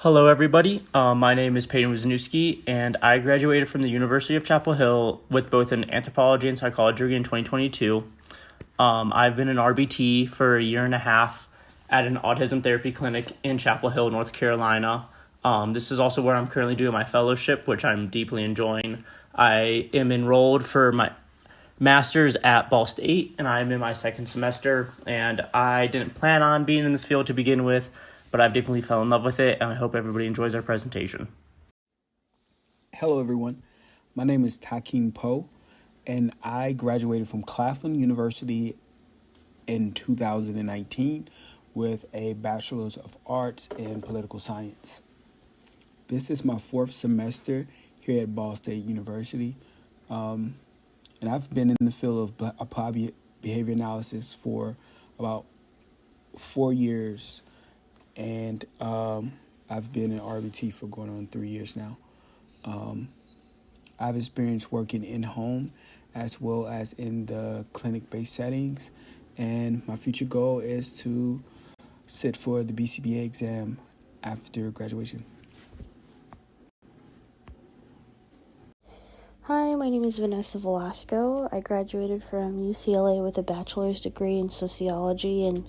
Hello, everybody. My name is Peyton Wisniewski, and I graduated from the University of Chapel Hill with both an anthropology and psychology degree in 2022. I've been an RBT for a year and a half at an autism therapy clinic in Chapel Hill, North Carolina. This is also where I'm currently doing my fellowship, which I'm deeply enjoying. I am enrolled for my master's at Ball State, and I'm in my second semester, and I didn't plan on being in this field to begin with, but I've deeply fell in love with it, and I hope everybody enjoys our presentation. Hello, everyone. My name is Takeem Poe, and I graduated from Claflin University in 2019 with a Bachelor's of Arts in Political Science. This is my fourth semester here at Ball State University, and I've been in the field of applied behavior analysis for about 4 years, and I've been in RBT for going on 3 years now. I've experienced working in home as well as in the clinic-based settings, and my future goal is to sit for the BCBA exam after graduation. Hi, my name is Vanessa Velasco. I graduated from UCLA with a bachelor's degree in sociology in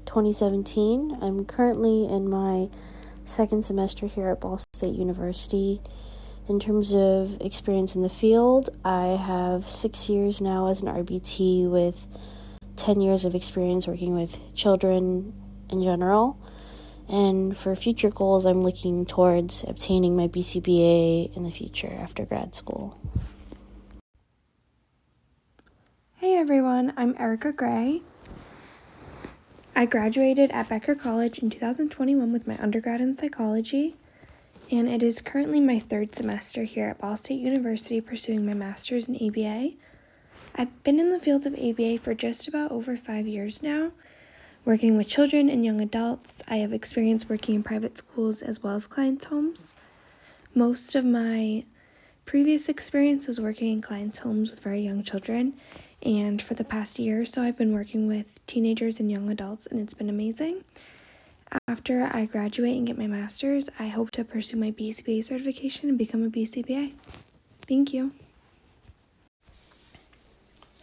2017. I'm currently in my second semester here at Ball State University. In terms of experience in the field, I have 6 years now as an RBT with 10 years of experience working with children in general. And for future goals, I'm looking towards obtaining my BCBA in the future after grad school. Hey everyone, I'm Erica Gray. I graduated at Becker College in 2021 with my undergrad in psychology, and it is currently my third semester here at Ball State University pursuing my master's in ABA. I've been in the field of ABA for just about over 5 years now, working with children and young adults. I have experience working in private schools as well as clients' homes. Most of my previous experience was working in clients' homes with very young children, and for the past year or so I've been working with teenagers and young adults, and it's been amazing. After I graduate and get my master's, I hope to pursue my BCBA certification and become a BCBA. Thank you.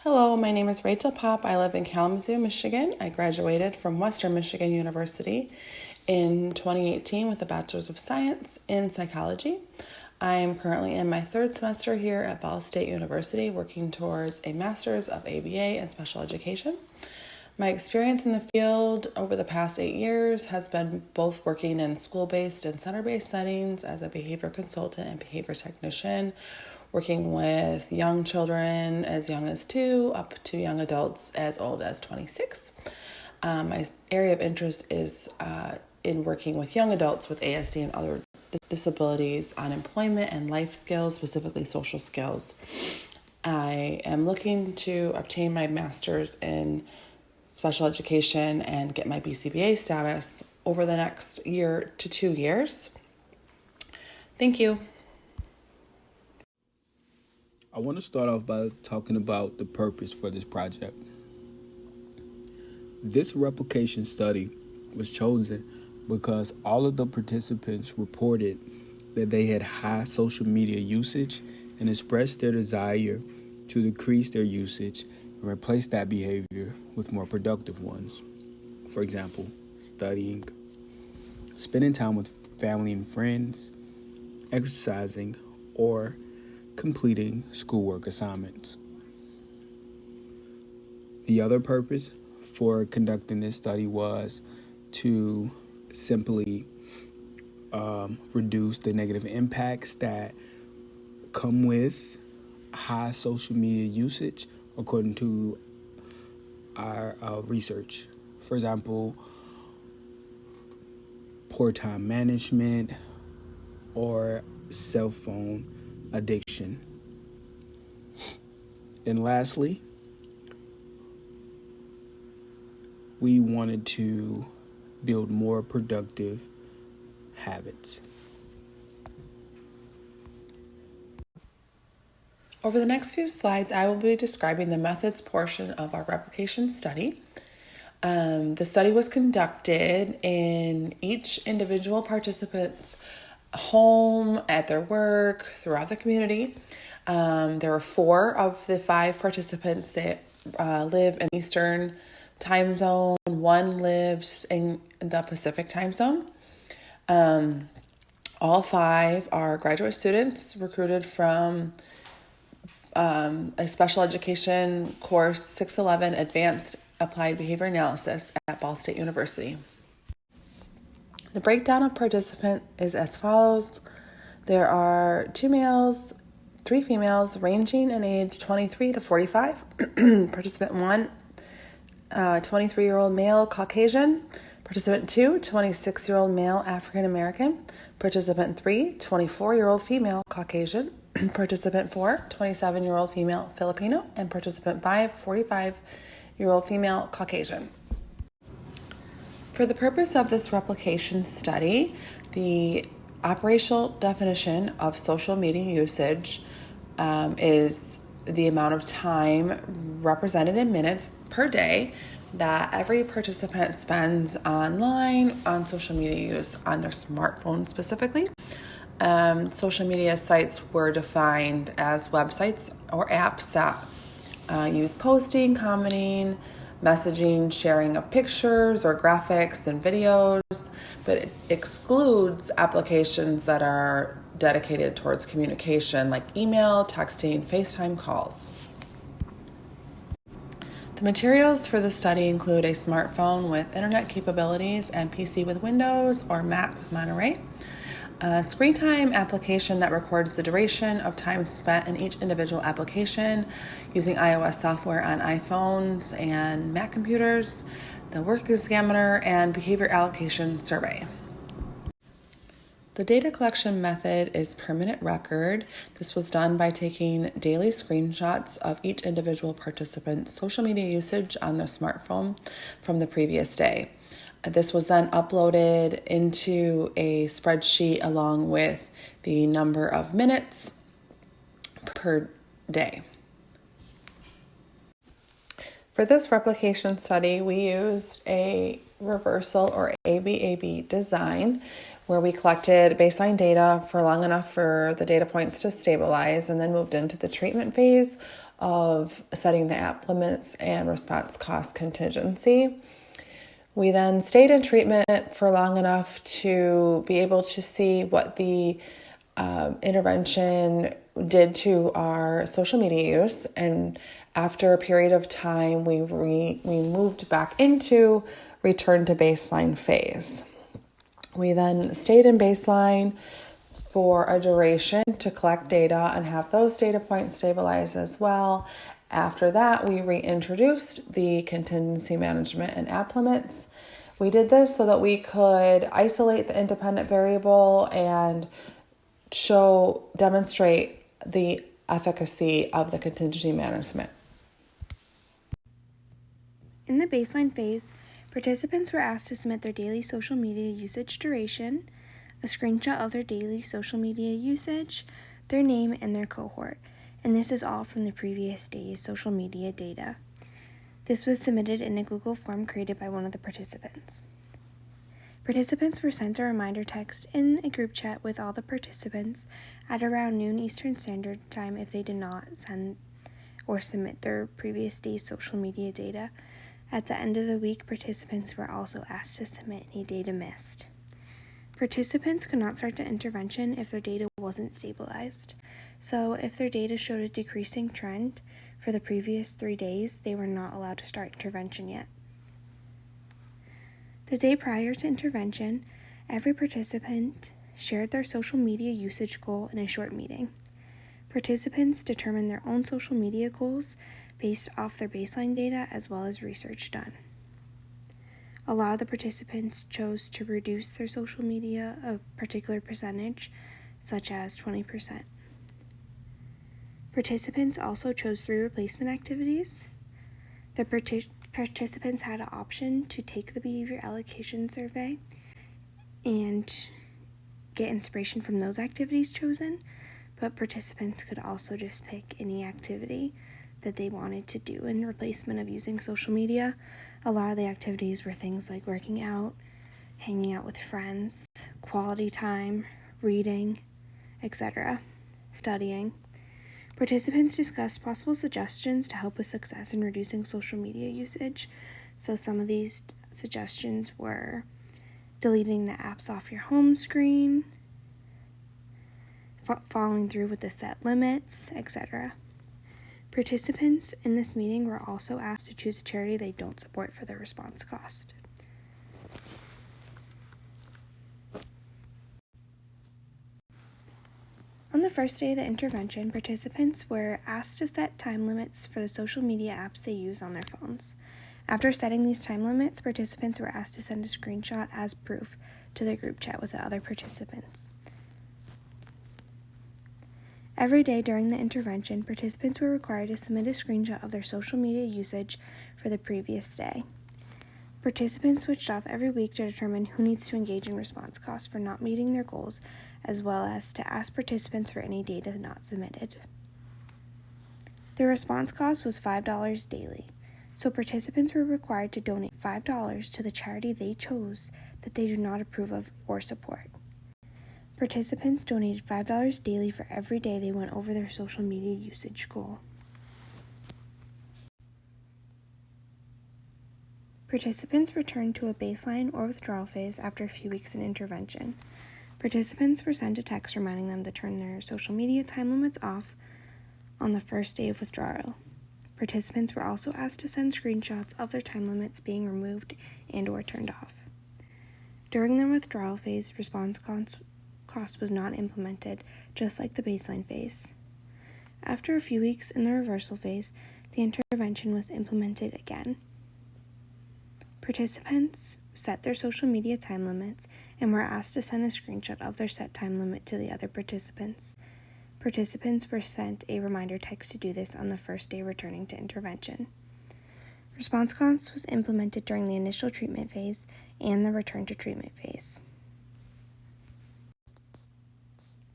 Hello, my name is Rachel Popp. I live in Kalamazoo, Michigan. I graduated from Western Michigan University in 2018 with a Bachelor's of Science in Psychology. I am currently in my third semester here at Ball State University, working towards a Master's of ABA in Special Education. My experience in the field over the past 8 years has been both working in school-based and center-based settings as a behavior consultant and behavior technician, working with young children as young as 2 up to young adults as old as 26. My area of interest is in working with young adults with ASD and other disabilities on employment and life skills, specifically social skills. I am looking to obtain my master's in special education and get my BCBA status over the next year to 2 years. Thank you. I want to start off by talking about the purpose for this project. This replication study was chosen because all of the participants reported that they had high social media usage and expressed their desire to decrease their usage and replace that behavior with more productive ones. For example, studying, spending time with family and friends, exercising, or completing schoolwork assignments. The other purpose for conducting this study was to simply reduce the negative impacts that come with high social media usage according to our research. For example, poor time management or cell phone addiction. And lastly, we wanted to build more productive habits. Over the next few slides, I will be describing the methods portion of our replication study. The study was conducted in each individual participant's home, at their work, throughout the community. There were 4 of the 5 participants that live in Eastern time zone. 1 lives in the Pacific time zone. All 5 are graduate students recruited from a special education course 611 Advanced Applied Behavior Analysis at Ball State University. The breakdown of participants is as follows. There are 2 males, 3 females, ranging in age 23 to 45. Participant 1, 23-year-old male Caucasian. Participant 2, 26-year-old male African American. Participant 3, 24-year-old female Caucasian. Participant 4, 27-year-old female Filipino. And participant 5, 45-year-old female Caucasian. For the purpose of this replication study, the operational definition of social media usage is the amount of time represented in minutes per day that every participant spends online on social media use on their smartphone specifically. Social media sites were defined as websites or apps that use posting, commenting, messaging, sharing of pictures or graphics and videos, but it excludes applications that are dedicated towards communication like email, texting, FaceTime calls. The materials for the study include a smartphone with internet capabilities and PC with Windows or Mac with Monterey. A screen time application that records the duration of time spent in each individual application using iOS software on iPhones and Mac computers, the work examiner, and behavior allocation survey. The data collection method is per minute record. This was done by taking daily screenshots of each individual participant's social media usage on their smartphone from the previous day. This was then uploaded into a spreadsheet along with the number of minutes per day. For this replication study, we used a reversal or ABAB design where we collected baseline data for long enough for the data points to stabilize and then moved into the treatment phase of setting the app limits and response cost contingency. We then stayed in treatment for long enough to be able to see what the intervention did to our social media use. And after a period of time, we moved back into return to baseline phase. We then stayed in baseline for a duration to collect data and have those data points stabilize as well. After that, we reintroduced the contingency management and app limits. We did this so that we could isolate the independent variable and demonstrate the efficacy of the contingency management. In the baseline phase, participants were asked to submit their daily social media usage duration, a screenshot of their daily social media usage, their name, and their cohort. And this is all from the previous day's social media data. This was submitted in a Google form created by one of the participants. Participants were sent a reminder text in a group chat with all the participants at around noon Eastern Standard Time if they did not send or submit their previous day's social media data. At the end of the week, participants were also asked to submit any data missed. Participants could not start the intervention if their data wasn't stabilized. So if their data showed a decreasing trend for the previous 3 days, they were not allowed to start intervention yet. The day prior to intervention, every participant shared their social media usage goal in a short meeting. Participants determined their own social media goals based off their baseline data as well as research done. A lot of the participants chose to reduce their social media a particular percentage, such as 20%. Participants also chose 3 replacement activities. The participants had an option to take the behavior allocation survey and get inspiration from those activities chosen, but participants could also just pick any activity that they wanted to do in replacement of using social media. A lot of the activities were things like working out, hanging out with friends, quality time, reading, etc., studying. Participants discussed possible suggestions to help with success in reducing social media usage. So some of these suggestions were deleting the apps off your home screen, following through with the set limits, etc. Participants in this meeting were also asked to choose a charity they don't support for their response cost. On the first day of the intervention, participants were asked to set time limits for the social media apps they use on their phones. After setting these time limits, participants were asked to send a screenshot as proof to their group chat with the other participants. Every day during the intervention, participants were required to submit a screenshot of their social media usage for the previous day. Participants switched off every week to determine who needs to engage in response costs for not meeting their goals, as well as to ask participants for any data not submitted. The response cost was $5 daily, so participants were required to donate $5 to the charity they chose that they do not approve of or support. Participants donated $5 daily for every day they went over their social media usage goal. Participants returned to a baseline or withdrawal phase after a few weeks in intervention. Participants were sent a text reminding them to turn their social media time limits off on the first day of withdrawal. Participants were also asked to send screenshots of their time limits being removed and/or turned off. During the withdrawal phase, response cost was not implemented, just like the baseline phase. After a few weeks in the reversal phase, the intervention was implemented again. Participants set their social media time limits and were asked to send a screenshot of their set time limit to the other participants. Participants were sent a reminder text to do this on the first day returning to intervention. Response cost was implemented during the initial treatment phase and the return to treatment phase.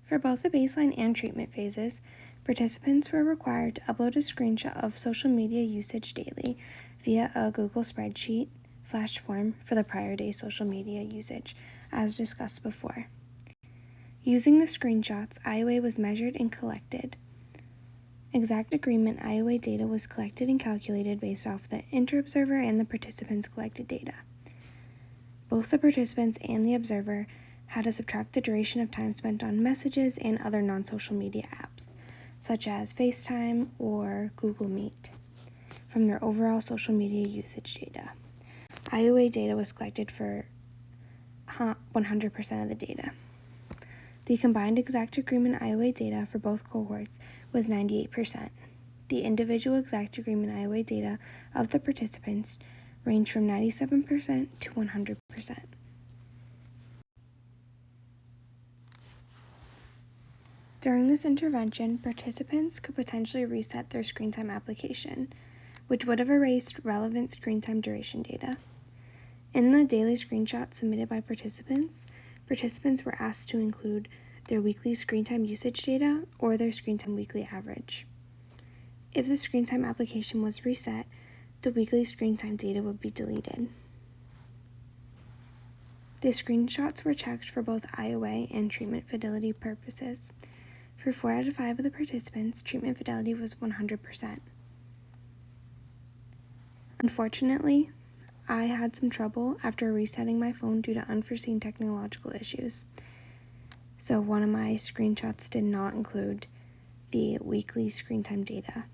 For both the baseline and treatment phases, participants were required to upload a screenshot of social media usage daily via a Google spreadsheet/form for the prior day's social media usage, as discussed before. Using the screenshots, IOA was measured and collected. Exact agreement IOA data was collected and calculated based off the inter-observer and the participants' collected data. Both the participants and the observer had to subtract the duration of time spent on messages and other non-social media apps, such as FaceTime or Google Meet, from their overall social media usage data. IOA data was collected for 100% of the data. The combined exact agreement IOA data for both cohorts was 98%. The individual exact agreement IOA data of the participants ranged from 97% to 100%. During this intervention, participants could potentially reset their screen time application, which would have erased relevant screen time duration data. In the daily screenshots submitted by participants were asked to include their weekly screen time usage data or their screen time weekly average. If the screen time application was reset, the weekly screen time data would be deleted. The screenshots were checked for both IOA and treatment fidelity purposes. For 4 out of 5 of the participants, treatment fidelity was 100%. Unfortunately, I had some trouble after resetting my phone due to unforeseen technological issues. So one of my screenshots did not include the weekly screen time data,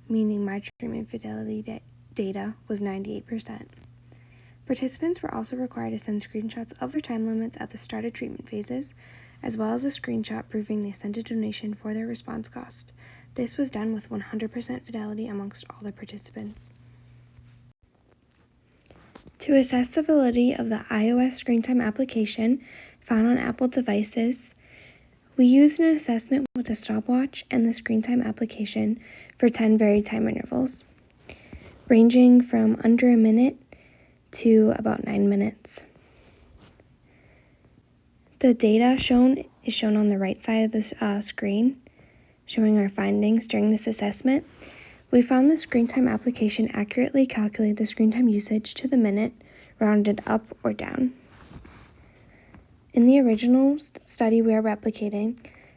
meaning my treatment fidelity data was 98%. Participants were also required to send screenshots of their time limits at the start of treatment phases, as well as a screenshot proving they sent a donation for their response cost. This was done with 100% fidelity amongst all the participants. To assess the validity of the iOS screen time application found on Apple devices, we used an assessment with a stopwatch and the screen time application for 10 varied time intervals, ranging from under a minute to about 9 minutes. The data is shown on the right side of the screen, showing our findings during this assessment. We found the screen time application accurately calculated the screen time usage to the minute, rounded up or down. In the original study we are replicating,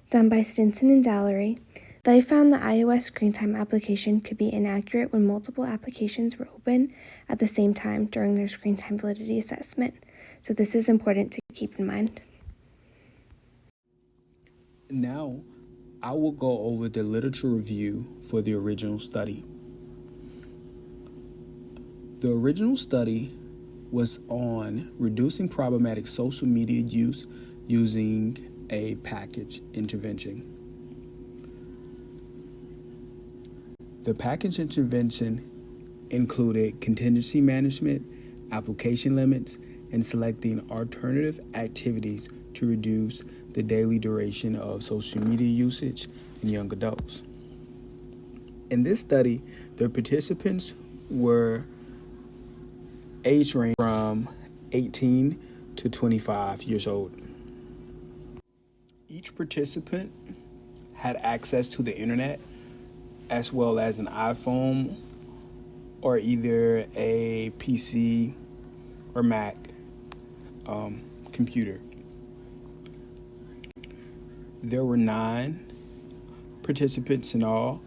done by Stinson and Dallery, they found the iOS screen time application could be inaccurate when multiple applications were open at the same time during their screen time validity assessment. So this is important to keep in mind. Now, I will go over the literature review for the original study. The original study was on reducing problematic social media use using a package intervention. The package intervention included contingency management, application limits, and selecting alternative activities to reduce the daily duration of social media usage in young adults. In this study, the participants were age range from 18 to 25 years old. Each participant had access to the internet as well as an iPhone or either a PC or Mac computer. There were 9 participants in all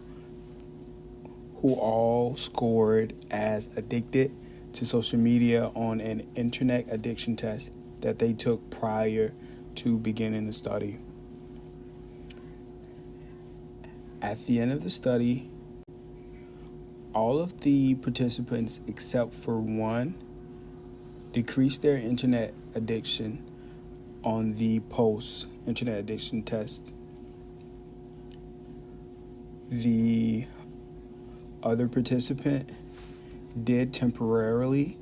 who all scored as addicted to social media on an internet addiction test that they took prior to beginning the study. At the end of the study, all of the participants except for one decreased their internet addiction on the post-internet addiction test. The other participant did temporarily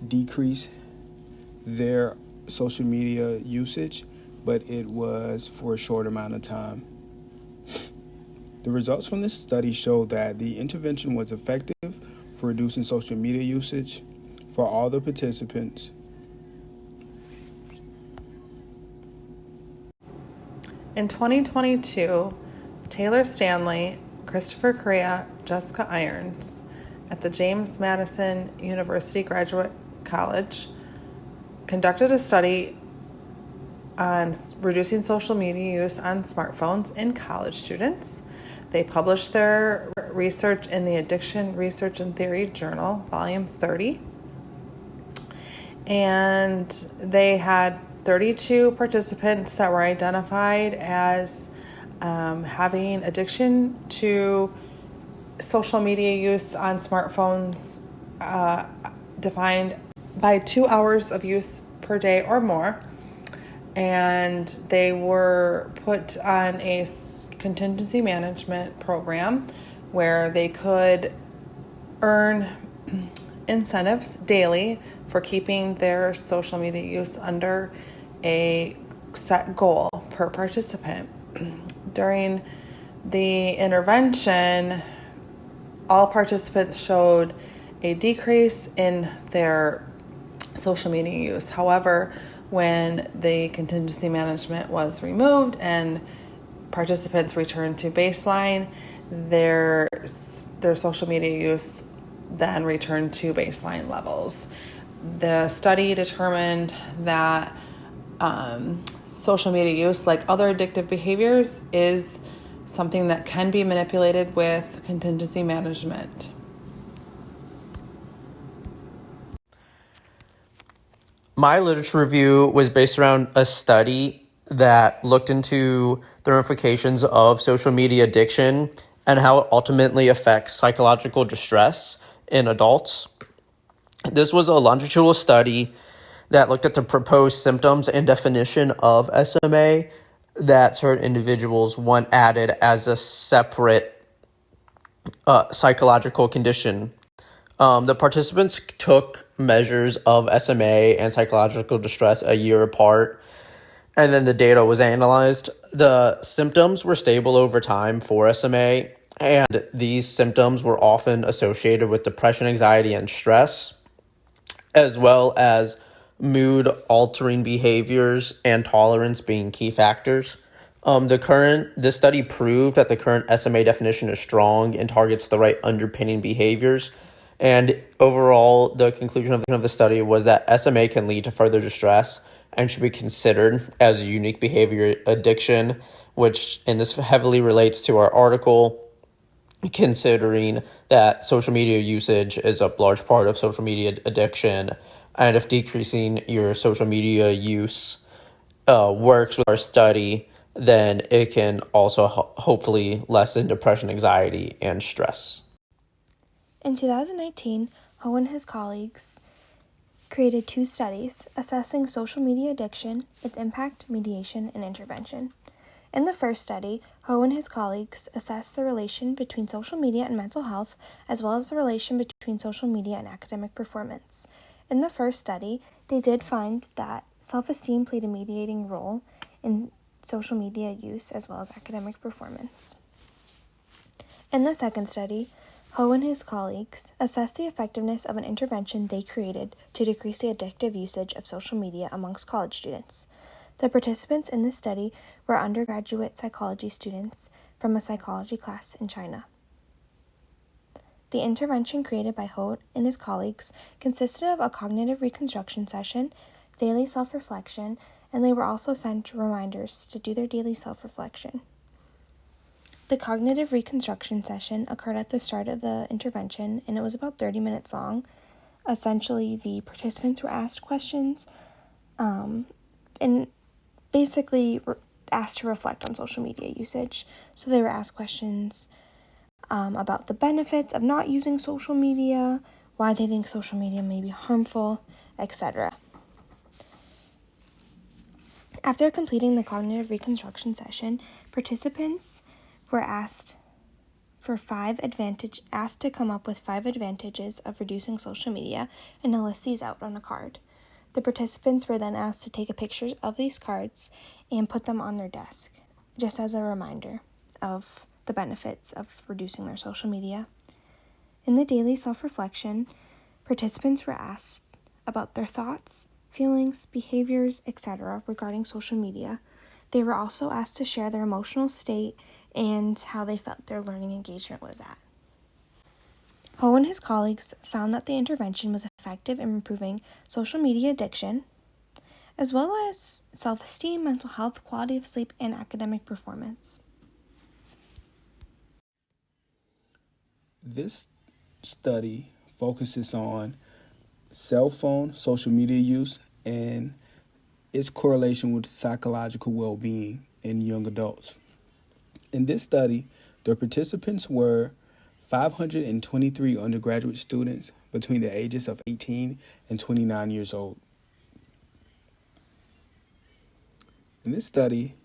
decrease their social media usage, but it was for a short amount of time. The results from this study showed that the intervention was effective for reducing social media usage for all the participants. In 2022, Taylor Stanley, Christopher Correa, Jessica Irons at the James Madison University Graduate College conducted a study on reducing social media use on smartphones in college students. They published their research in the Addiction Research and Theory Journal, Volume 30. And they had 32 participants that were identified as having addiction to social media use on smartphones, defined by 2 hours of use per day or more. And they were put on a contingency management program where they could earn incentives daily for keeping their social media use under a set goal per participant. During the intervention, all participants showed a decrease in their social media use. However, when the contingency management was removed and participants returned to baseline, their social media use then returned to baseline levels. The study determined that social media use, like other addictive behaviors, is something that can be manipulated with contingency management. My literature review was based around a study that looked into the ramifications of social media addiction and how it ultimately affects psychological distress in adults. This was a longitudinal study that looked at the proposed symptoms and definition of SMA that certain individuals want added as a separate psychological condition. The participants took measures of SMA and psychological distress a year apart, and then the data was analyzed. The symptoms were stable over time for SMA, and these symptoms were often associated with depression, anxiety, and stress, as well as mood-altering behaviors and tolerance being key factors. This study proved that the current SMA definition is strong and targets the right underpinning behaviors. And overall, the conclusion of the study was that SMA can lead to further distress and should be considered as a unique behavior addiction, and this heavily relates to our article, considering that social media usage is a large part of social media addiction. And if decreasing your social media use works with our study, then it can also hopefully lessen depression, anxiety, and stress. In 2019, Ho and his colleagues created 2 studies assessing social media addiction, its impact, mediation, and intervention. In the first study, Ho and his colleagues assessed the relation between social media and mental health, as well as the relation between social media and academic performance. In the first study, they did find that self-esteem played a mediating role in social media use as well as academic performance. In the second study, Ho and his colleagues assessed the effectiveness of an intervention they created to decrease the addictive usage of social media amongst college students. The participants in this study were undergraduate psychology students from a psychology class in China. The intervention created by Ho and his colleagues consisted of a cognitive reconstruction session, daily self-reflection, and they were also sent reminders to do their daily self-reflection. The cognitive reconstruction session occurred at the start of the intervention, and it was about 30 minutes long. Essentially, the participants were asked questions and basically asked to reflect on social media usage. So they were asked questions about the benefits of not using social media, why they think social media may be harmful, etc. After completing the cognitive reconstruction session, participants were asked to come up with 5 advantages of reducing social media and to list these out on a card. The participants were then asked to take a picture of these cards and put them on their desk, just as a reminder of the benefits of reducing their social media. In the daily self-reflection, participants were asked about their thoughts, feelings, behaviors, etc. regarding social media. They were also asked to share their emotional state and how they felt their learning engagement was at. Ho and his colleagues found that the intervention was effective in improving social media addiction, as well as self-esteem, mental health, quality of sleep, and academic performance. This study focuses on cell phone, social media use, and its correlation with psychological well-being in young adults. In this study, the participants were 523 undergraduate students between the ages of 18 and 29 years old. In this study,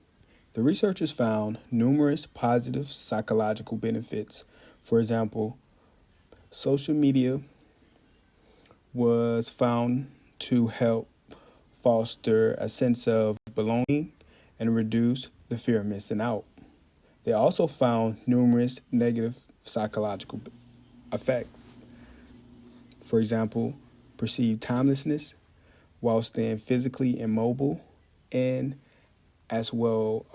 the researchers found numerous positive psychological benefits. For example, social media was found to help foster a sense of belonging and reduce the fear of missing out. They also found numerous negative psychological effects. For example, perceived timelessness while staying physically immobile, and as well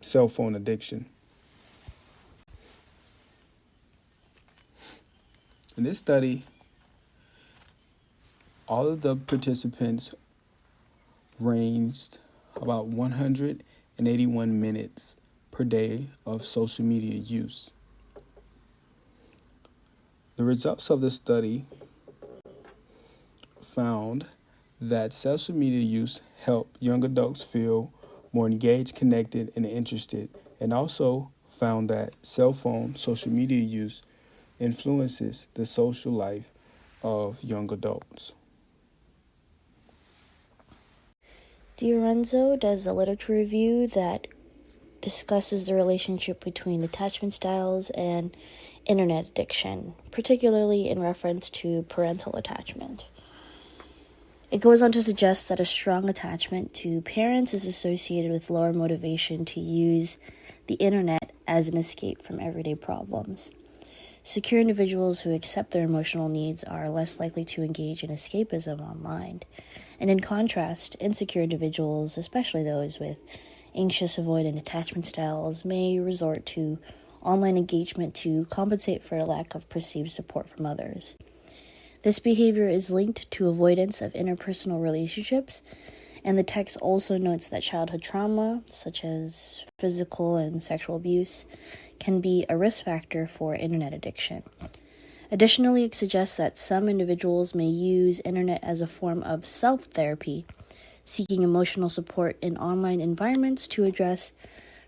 cell phone addiction. In this study, all of the participants ranged about 181 minutes per day of social media use. The results of the study found that social media use helped young adults feel more engaged, connected, and interested, and also found that cell phone social media use influences the social life of young adults. DiLorenzo does a literature review that discusses the relationship between attachment styles and internet addiction, particularly in reference to parental attachment. It goes on to suggest that a strong attachment to parents is associated with lower motivation to use the internet as an escape from everyday problems. Secure individuals who accept their emotional needs are less likely to engage in escapism online. And in contrast, insecure individuals, especially those with anxious, avoidant attachment styles may resort to online engagement to compensate for a lack of perceived support from others. This behavior is linked to avoidance of interpersonal relationships, and the text also notes that childhood trauma, such as physical and sexual abuse, can be a risk factor for internet addiction. Additionally, it suggests that some individuals may use internet as a form of self-therapy, seeking emotional support in online environments to address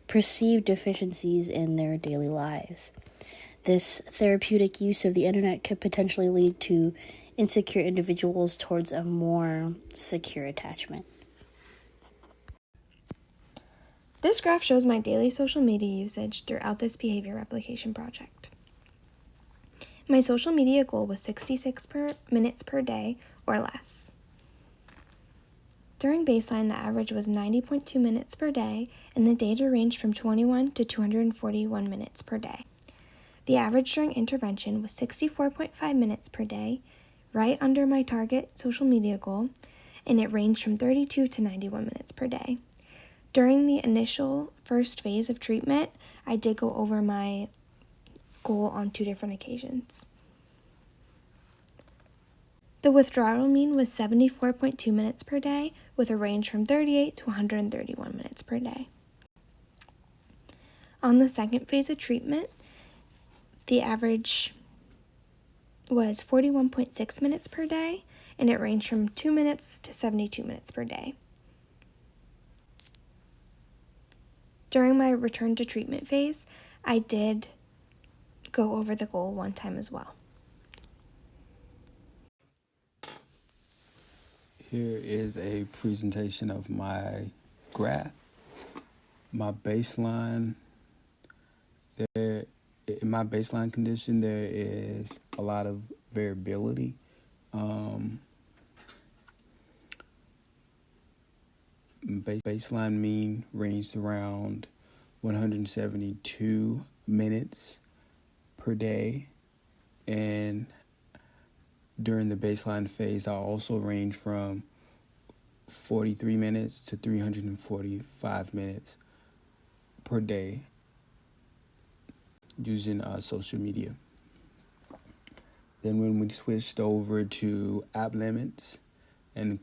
perceived deficiencies in their daily lives. This therapeutic use of the internet could potentially lead to insecure individuals towards a more secure attachment. This graph shows my daily social media usage throughout this behavior replication project. My social media goal was 66 minutes per day or less. During baseline, the average was 90.2 minutes per day, and the data ranged from 21 to 241 minutes per day. The average during intervention was 64.5 minutes per day, right under my target social media goal, and it ranged from 32 to 91 minutes per day. During the initial first phase of treatment, I did go over my goal on 2 different occasions. The withdrawal mean was 74.2 minutes per day, with a range from 38 to 131 minutes per day. On the second phase of treatment, the average was 41.6 minutes per day, and it ranged from 2 minutes to 72 minutes per day. During my return to treatment phase, I did go over the goal 1 time as well. Here is a presentation of my graph. My baseline, in my baseline condition, there is a lot of variability. Baseline mean ranged around 172 minutes per day, and during the baseline phase, I also range from 43 minutes to 345 minutes per day using social media. Then when we switched over to app limits and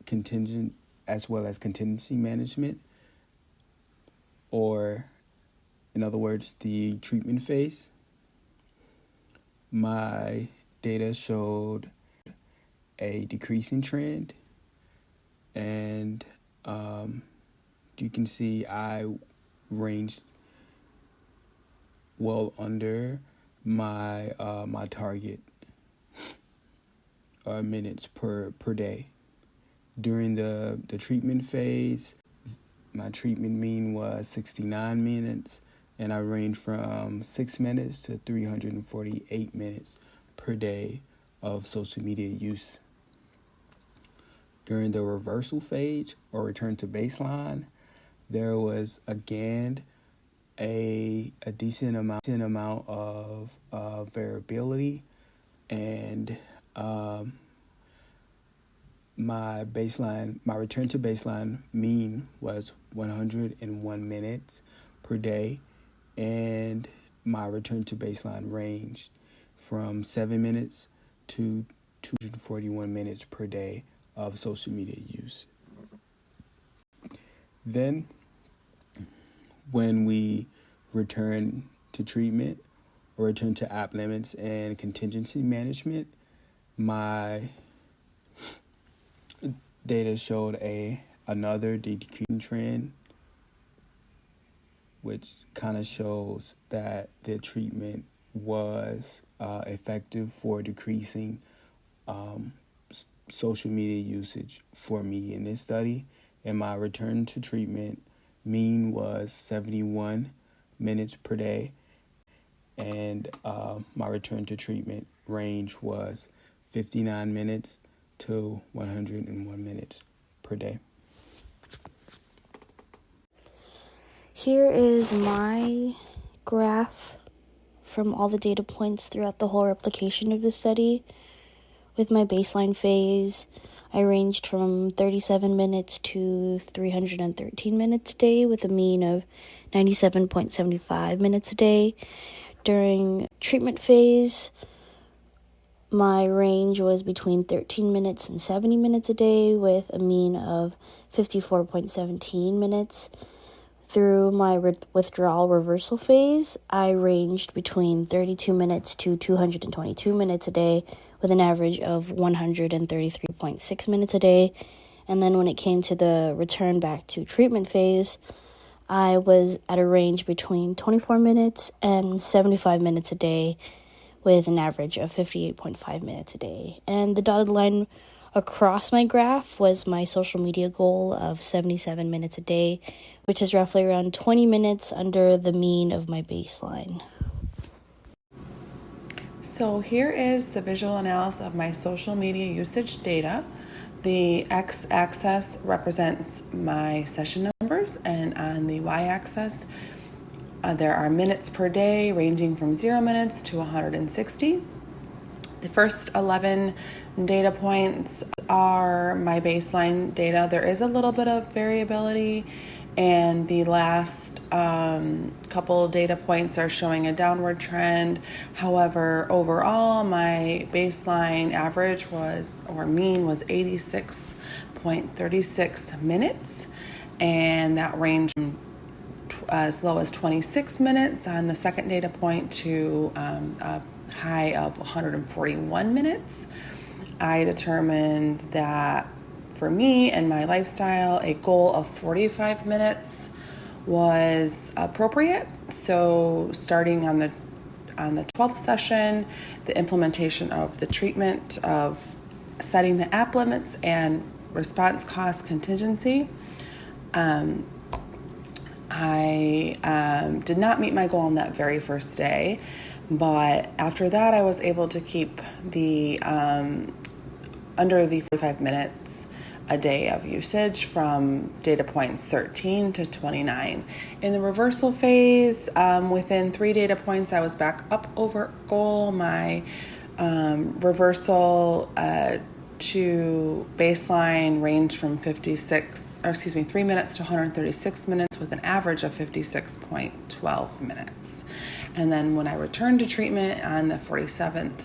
contingent as well as contingency management, or in other words, the treatment phase, my data showed a decreasing trend, and you can see I ranged well under my my target minutes per day. During the treatment phase, my treatment mean was 69 minutes, and I ranged from 6 minutes to 348 minutes per day of social media use. During the reversal phase, or return to baseline, there was again a decent amount of variability, and my return to baseline mean was 101 minutes per day, and my return to baseline ranged from 7 minutes to 241 minutes per day of social media use. Then, when we return to treatment or return to app limits and contingency management, my data showed another decreasing trend, which kind of shows that the treatment was effective for decreasing social media usage for me in this study. And my return to treatment mean was 71 minutes per day, and my return to treatment range was 59 minutes to 101 minutes per day. Here is my graph from all the data points throughout the whole replication of the study. With my baseline phase, I ranged from 37 minutes to 313 minutes a day with a mean of 97.75 minutes a day. During treatment phase, my range was between 13 minutes and 70 minutes a day with a mean of 54.17 minutes. Through my withdrawal reversal phase, I ranged between 32 minutes to 222 minutes a day with an average of 133.6 minutes a day. And then when it came to the return back to treatment phase, I was at a range between 24 minutes and 75 minutes a day with an average of 58.5 minutes a day. And the dotted line across my graph was my social media goal of 77 minutes a day, which is roughly around 20 minutes under the mean of my baseline. So here is the visual analysis of my social media usage data. The x-axis represents my session numbers, and on the y-axis there are minutes per day ranging from 0 minutes to 160. The first 11 data points are my baseline data. There is a little bit of variability, and the last couple data points are showing a downward trend. However, overall, my baseline average mean was 86.36 minutes, and that ranged from as low as 26 minutes on the second data point to a high of 141 minutes. I determined that for me and my lifestyle, a goal of 45 minutes was appropriate. So starting on the 12th session, the implementation of the treatment of setting the app limits and response cost contingency, I did not meet my goal on that very first day, but after that I was able to keep the under the 45 minutes a day of usage from data points 13 to 29. In the reversal phase, within 3 data points I was back up over goal. My reversal to baseline ranged from 3 minutes to 136 minutes with an average of 56.12 minutes. And then when I returned to treatment on the 47th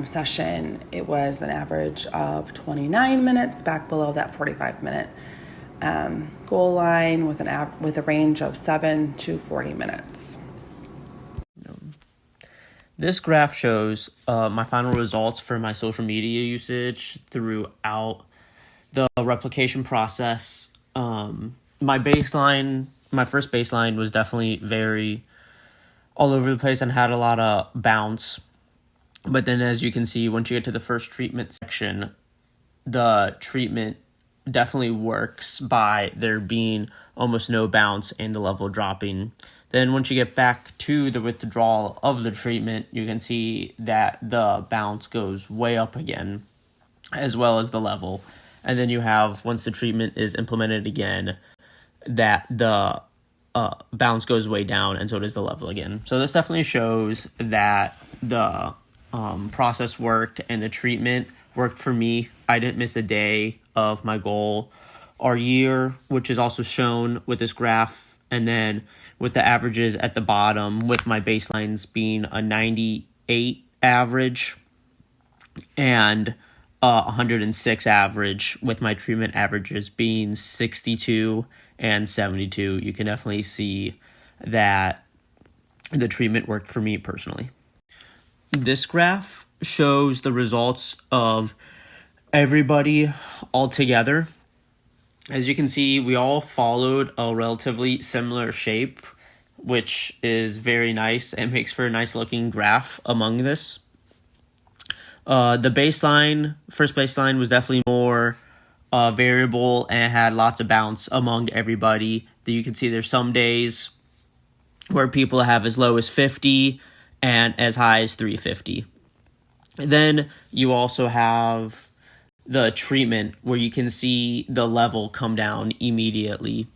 session, it was an average of 29 minutes, back below that 45-minute goal line with a range of 7 to 40 minutes. This graph shows my final results for my social media usage throughout the replication process. My first baseline was definitely very all over the place and had a lot of bounce. But then as you can see, once you get to the first treatment section, the treatment definitely works by there being almost no bounce and the level dropping. Then once you get back to the withdrawal of the treatment, you can see that the bounce goes way up again, as well as the level. And then you have, once the treatment is implemented again, that the bounce goes way down, and so does the level again. So this definitely shows that the process worked and the treatment worked for me. I didn't miss a day of my goal. Our year, which is also shown with this graph, and then with the averages at the bottom, with my baselines being a 98 average and 106 average, with my treatment averages being 62 and 72. You can definitely see that the treatment worked for me personally. This graph shows the results of everybody all together. As you can see, we all followed a relatively similar shape, which is very nice and makes for a nice looking graph among this. The first baseline was definitely more variable and had lots of bounce among everybody. You can see there's some days where people have as low as 50 and as high as 350. Then you also have the treatment where you can see the level come down immediately.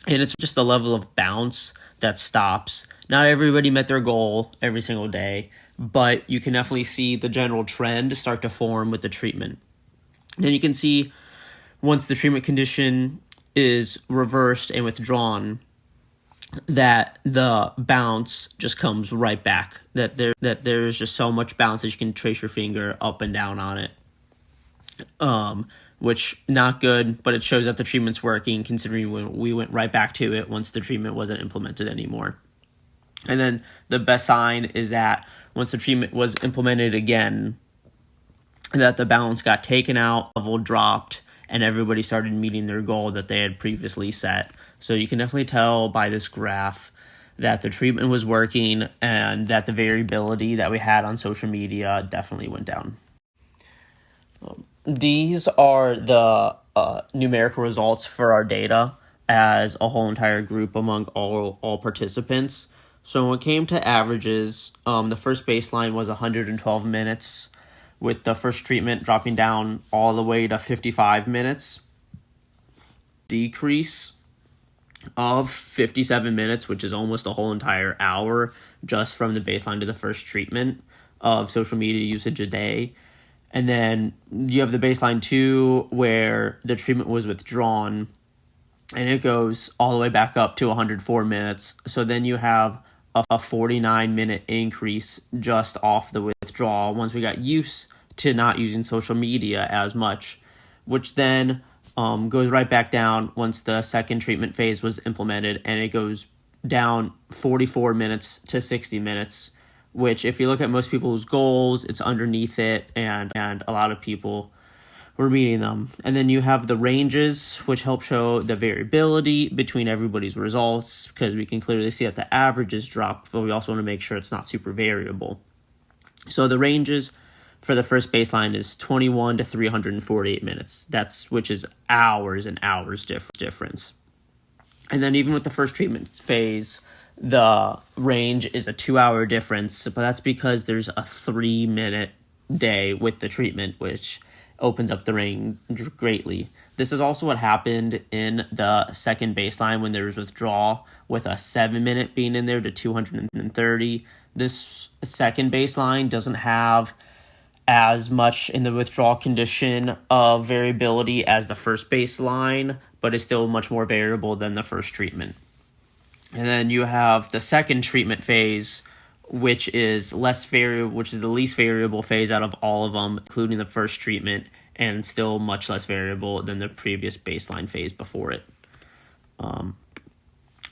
And it's just the level of bounce that stops. Not everybody met their goal every single day, but you can definitely see the general trend start to form with the treatment. Then you can see once the treatment condition is reversed and withdrawn, that the bounce just comes right back. That there's just so much bounce that you can trace your finger up and down on it. Which not good, but it shows that the treatment's working, considering when we went right back to it once the treatment wasn't implemented anymore. And then the best sign is that once the treatment was implemented again, that the balance got taken out, level dropped, and everybody started meeting their goal that they had previously set. So you can definitely tell by this graph that the treatment was working and that the variability that we had on social media definitely went down. These are the numerical results for our data as a whole entire group among all participants. So when it came to averages, the first baseline was 112 minutes, with the first treatment dropping down all the way to 55 minutes. Decrease of 57 minutes, which is almost a whole entire hour just from the baseline to the first treatment of social media usage a day. And then you have the baseline 2 where the treatment was withdrawn, and it goes all the way back up to 104 minutes. So then you have a 49-minute increase just off the withdrawal once we got used to not using social media as much, which then goes right back down once the second treatment phase was implemented, and it goes down 44 minutes to 60 minutes, which if you look at most people's goals, it's underneath it, and a lot of people were meeting them. And then you have the ranges, which help show the variability between everybody's results, because we can clearly see that the averages dropped, but we also want to make sure it's not super variable. So the ranges for the first baseline is 21 to 348 minutes. Which is hours and hours difference. And then even with the first treatment phase, the range is a 2-hour difference, but that's because there's a 3-minute day with the treatment, which opens up the range greatly. This is also what happened in the second baseline when there was withdrawal, with a 7-minute being in there to 230. This second baseline doesn't have as much in the withdrawal condition of variability as the first baseline, but is still much more variable than the first treatment. And then you have the second treatment phase, which is the least variable phase out of all of them, including the first treatment, and still much less variable than the previous baseline phase before it.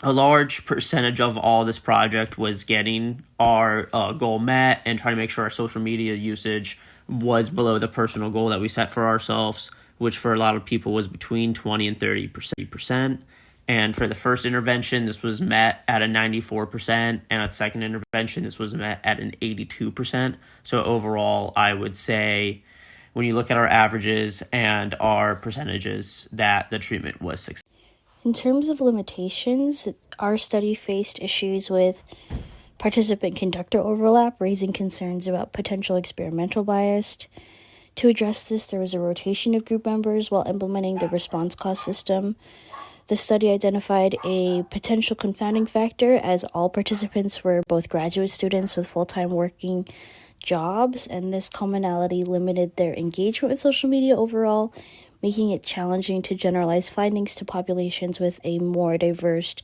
A large percentage of all this project was getting our goal met and trying to make sure our social media usage was below the personal goal that we set for ourselves, which for a lot of people was between 20 and 30%. And for the first intervention, this was met at a 94%, and at the second intervention, this was met at an 82%. So overall, I would say, when you look at our averages and our percentages, that the treatment was successful. In terms of limitations, our study faced issues with participant-conductor overlap, raising concerns about potential experimental bias. To address this, there was a rotation of group members while implementing the response cost system. The study identified a potential confounding factor, as all participants were both graduate students with full-time working jobs, and this commonality limited their engagement with social media overall, making it challenging to generalize findings to populations with a more diverse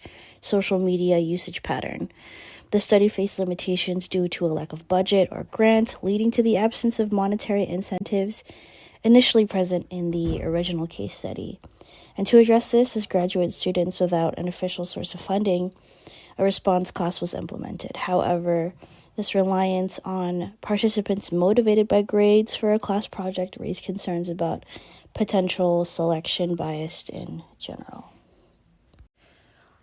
social media usage pattern. The study faced limitations due to a lack of budget or grant, leading to the absence of monetary incentives initially present in the original case study. And to address this, as graduate students without an official source of funding, a response cost was implemented. However, this reliance on participants motivated by grades for a class project raised concerns about potential selection bias in general.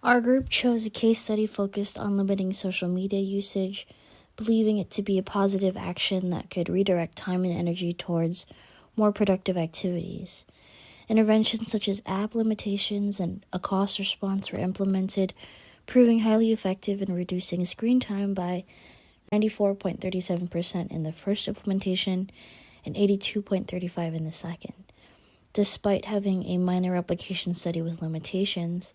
Our group chose a case study focused on limiting social media usage, believing it to be a positive action that could redirect time and energy towards more productive activities. Interventions such as app limitations and a cost response were implemented, proving highly effective in reducing screen time by 94.37% in the first implementation and 82.35% in the second. Despite having a minor application study with limitations,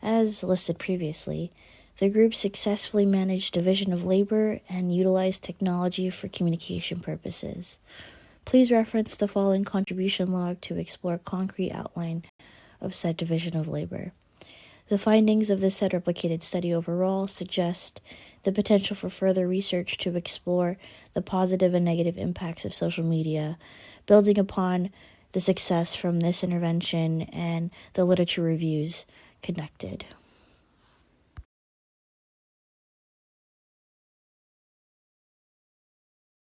as listed previously, the group successfully managed division of labor and utilized technology for communication purposes. Please reference the following contribution log to explore concrete outline of said division of labor. The findings of this said replicated study overall suggest the potential for further research to explore the positive and negative impacts of social media, building upon the success from this intervention and the literature reviews conducted.